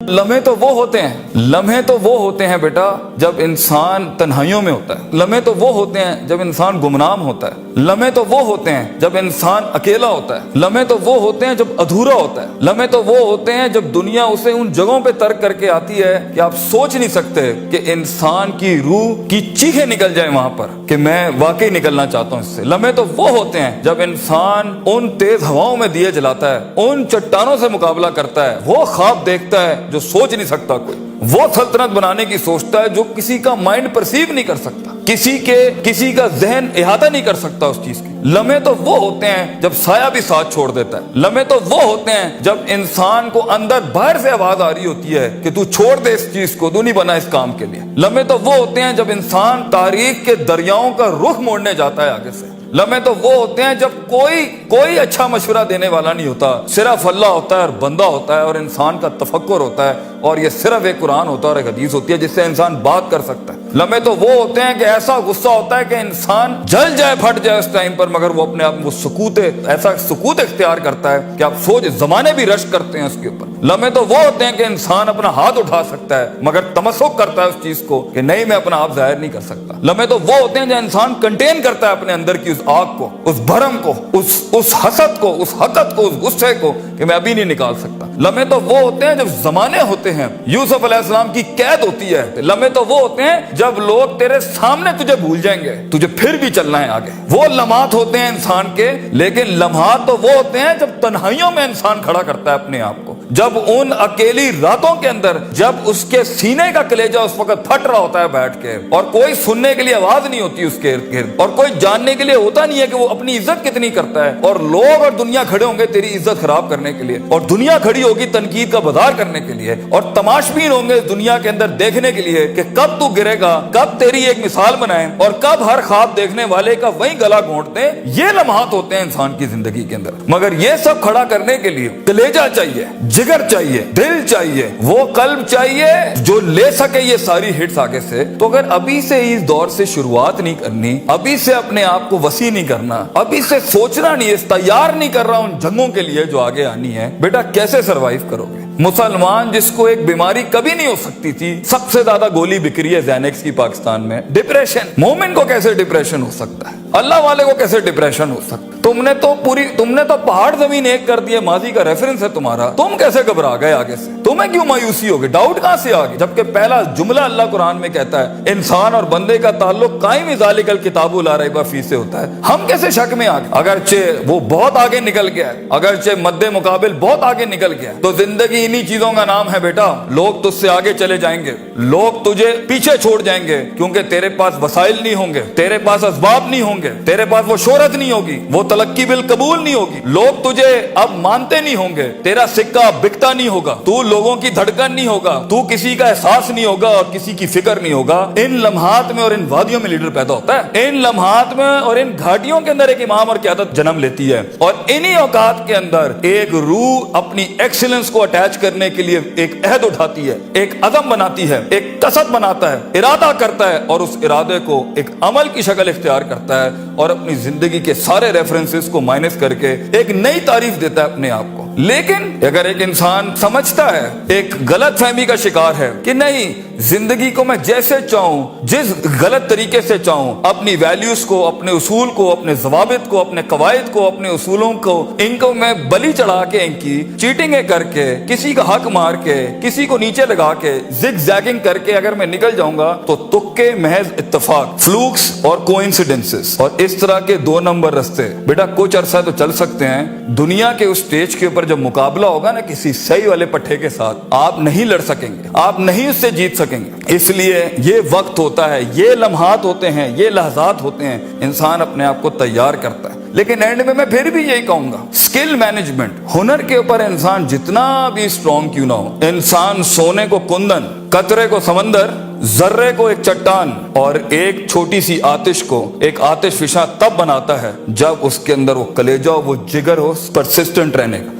لمحے تو وہ ہوتے ہیں، لمحے تو وہ ہوتے ہیں بیٹا جب انسان تنہائیوں میں ہوتا ہے، لمحے تو وہ ہوتے ہیں جب انسان گمنام ہوتا ہے، لمحے تو وہ ہوتے ہیں جب انسان اکیلا ہوتا ہے، لمحے تو وہ ہوتے ہیں جب ادھورا ہوتا ہے، لمحے تو وہ ہوتے ہیں جب دنیا اسے ان جگہوں پہ ترک کر کے آتی ہے کہ آپ سوچ نہیں سکتے کہ انسان کی روح کی چیخیں نکل جائیں وہاں پر کہ میں واقعی نکلنا چاہتا ہوں اس سے۔ لمحے تو وہ ہوتے ہیں جب انسان ان تیز ہواؤں میں دیے جلاتا ہے، ان چٹانوں سے مقابلہ کرتا ہے، وہ خواب دیکھتا ہے جو سوچ نہیں سکتا کوئی، وہ سلطنت بنانے کی سوچتا ہے جو کسی کا مائنڈ پرسیو نہیں کر سکتا، کسی کا ذہن احاطہ نہیں کر سکتا اس چیز کی۔ لمحے تو وہ ہوتے ہیں جب سایہ بھی ساتھ چھوڑ دیتا ہے، لمحے تو وہ ہوتے ہیں جب انسان کو اندر باہر سے آواز آ رہی ہوتی ہے کہ تو چھوڑ دے اس چیز کو، تو نہیں بنا اس کام کے لیے۔ لمحے تو وہ ہوتے ہیں جب انسان تاریخ کے دریاؤں کا رخ موڑنے جاتا ہے آگے سے۔ لمحے تو وہ ہوتے ہیں جب کوئی اچھا مشورہ دینے والا نہیں ہوتا، صرف اللہ ہوتا ہے اور بندہ ہوتا ہے اور انسان کا تفکر ہوتا ہے، اور یہ صرف ایک قرآن ہوتا ہے اور ایک حدیث ہوتی ہے جس سے انسان بات کر سکتا ہے۔ لمحے تو وہ ہوتے ہیں کہ ایسا غصہ ہوتا ہے کہ انسان جل جائے، پھٹ جائے اس ٹائم پر، مگر وہ اپنے آپ وہ ایسا سکوت اختیار کرتا ہے کہ آپ سوچ زمانے بھی رشک کرتے ہیں اس کے اوپر۔ لمحے تو وہ ہوتے ہیں کہ انسان اپنا ہاتھ اٹھا سکتا ہے مگر تمسک کرتا ہے اس چیز کو کہ نہیں، میں اپنا آپ ظاہر نہیں کر سکتا۔ لمحے تو وہ ہوتے ہیں جو انسان کنٹین کرتا ہے اپنے اندر کی اس آگ کو، اس بھرم کو، اس حسد کو، اس حقد کو، اس غصے کو کہ میں ابھی نہیں نکال سکتا۔ لمحے تو وہ ہوتے ہیں جب زمانے ہوتے ہیں، یوسف علیہ السلام کی قید ہوتی ہے۔ لمحے تو وہ ہوتے ہیں جب لوگ تیرے سامنے تجھے بھول جائیں گے، تجھے پھر بھی چلنا ہے آگے۔ وہ لمحات ہوتے ہیں انسان کے، لیکن لمحات تو وہ ہوتے ہیں جب تنہائیوں میں انسان کھڑا کرتا ہے اپنے آپ کو، جب ان اکیلی راتوں کے اندر، جب اس کے سینے کا کلیجہ اس وقت پھٹ رہا ہوتا ہے بیٹھ کے، اور کوئی سننے کے لیے آواز نہیں ہوتی اس کے ارد گرد، اور کوئی جاننے کے لیے ہوتا نہیں ہے کہ وہ اپنی عزت کتنی کرتا ہے، اور لوگ اور دنیا کھڑے ہوں گے تیری عزت خراب کرنے کے لیے، اور دنیا کھڑی ہوگی تنقید کا بازار کرنے کے لیے، اور تماشبین ہوں گے دنیا کے اندر دیکھنے کے لیے کہ کب تو گرے گا، کب تیری ایک مثال بنائیں، اور کب ہر خواب دیکھنے والے کا وہیں گلا گھونٹ دیں۔ یہ لمحات ہوتے ہیں انسان کی زندگی کے اندر، مگر یہ سب کھڑا کرنے کے لیے کلیجہ چاہیے، جگر چاہیے، دل چاہیے، وہ قلب چاہیے جو لے سکے یہ ساری ہٹس آگے سے۔ تو اگر ابھی سے اس دور سے شروعات نہیں کرنی، ابھی سے اپنے آپ کو وسیع نہیں کرنا، ابھی سے سوچنا نہیں، تیار نہیں کر رہا ان جنگوں کے لیے جو آگے آنی ہے، بیٹا کیسے سروائیو کرو گے؟ مسلمان جس کو ایک بیماری کبھی نہیں ہو سکتی تھی، سب سے زیادہ گولی بک رہی ہے زینکس کی پاکستان میں، ڈپریشن۔ مومن کو کیسے ڈپریشن ہو سکتا ہے؟ اللہ والے کو کیسے ڈپریشن ہو سکتا ہے؟ تم نے تو پہاڑ زمین ایک کر دیے، ماضی کا ریفرنس ہے تمہارا، تم کیسے گھبرا گئے آگے سے؟ تمہیں کیوں مایوسی ہوگی؟ ڈاؤٹ کہاں سے آگے؟ جبکہ پہلا جملہ اللہ قرآن میں کہتا ہے انسان اور بندے کا تعلق قائم ذالک الکتاب لا ریب فیہ سے ہوتا ہے۔ ہم کیسے شک میں آگے؟ اگرچہ وہ بہت آگے نکل گیا ہے، اگرچہ مد مقابل بہت آگے نکل گیا ہے، تو زندگی انہی چیزوں کا نام ہے بیٹا۔ لوگ تجھ سے آگے چلے جائیں گے، لوگ تجھے پیچھے چھوڑ جائیں گے، کیونکہ تیرے پاس وسائل نہیں ہوں گے، تیرے پاس اسباب نہیں ہوں گے، تیرے پاس وہ شہرت نہیں ہوگی، وہ تلقی بالقبول نہیں ہوگی، لوگ تجھے اب مانتے نہیں ہوں گے، تیرا سکہ بکتا نہیں ہوگا، تو لوگوں کی دھڑکن نہیں ہوگا، تو کسی کا احساس نہیں ہوگا اور کسی کی فکر نہیں ہوگا۔ ان لمحات میں اور ان وادیوں میں لیڈر پیدا ہوتا ہے، ان لمحات میں اور ان گھاٹیوں کے اندر ایک امام اور قیادت جنم لیتی ہے، اور انہی اوقات کے اندر ایک روح اپنی ایکسیلنس کو اٹیچ کرنے کے لیے ایک عہد اٹھاتی ہے، ایک عزم بناتی ہے، ایک قصد بناتا ہے، ارادہ کرتا ہے، اور اس ارادے کو ایک عمل کی شکل اختیار کرتا ہے، اور اپنی زندگی کے سارے ریفرنسز کو مائنس کر کے ایک نئی تعریف دیتا ہے اپنے آپ کو۔ لیکن اگر ایک انسان سمجھتا ہے، ایک غلط فہمی کا شکار ہے کہ نہیں، زندگی کو میں جیسے چاہوں، جس غلط طریقے سے چاہوں، اپنی ویلیوز کو، اپنے اصول کو، اپنے ضوابط کو، اپنے قواعد کو، اپنے اصولوں کو، ان کو میں بلی چڑھا کے، ان کی چیٹنگیں کر کے، کسی کا حق مار کے، کسی کو نیچے لگا کے، زگ زیگنگ کر کے اگر میں نکل جاؤں گا تو تکے، محض اتفاق، فلوکس اور کوئنسیڈنسز، اور اس طرح کے 2 نمبر رستے بیٹا کچھ عرصہ تو چل سکتے ہیں۔ دنیا کے اس سٹیج کے اوپر جب مقابلہ ہوگا نا کسی صحیح والے پٹھے کے ساتھ، آپ نہیں لڑ سکیں گے، آپ نہیں اس سے جیت سکیں گے۔ اس لیے یہ وقت ہوتا ہے، یہ لمحات ہوتے ہیں، یہ لحظات ہوتے ہیں، انسان اپنے آپ کو تیار کرتا ہے۔ لیکن اینڈ میں پھر بھی یہی کہوں گا، سکل مینجمنٹ، ہنر کے اوپر انسان جتنا بھی سٹرونگ کیوں نہ ہو، انسان سونے کو کندن، قطرے کو سمندر، ذرے کو ایک چٹان اور ایک چھوٹی سی آتش کو ایک آتش فشاں تب بناتا ہے جب اس کے اندر وہ کلیجہ، وہ جگر ہو پرسسٹنٹ رہنے کا۔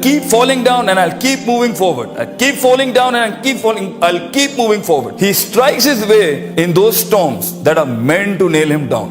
keep falling down and I'll keep moving forward. I'll keep falling down and I'll keep moving forward. He strikes his way in those storms that are meant to nail him down.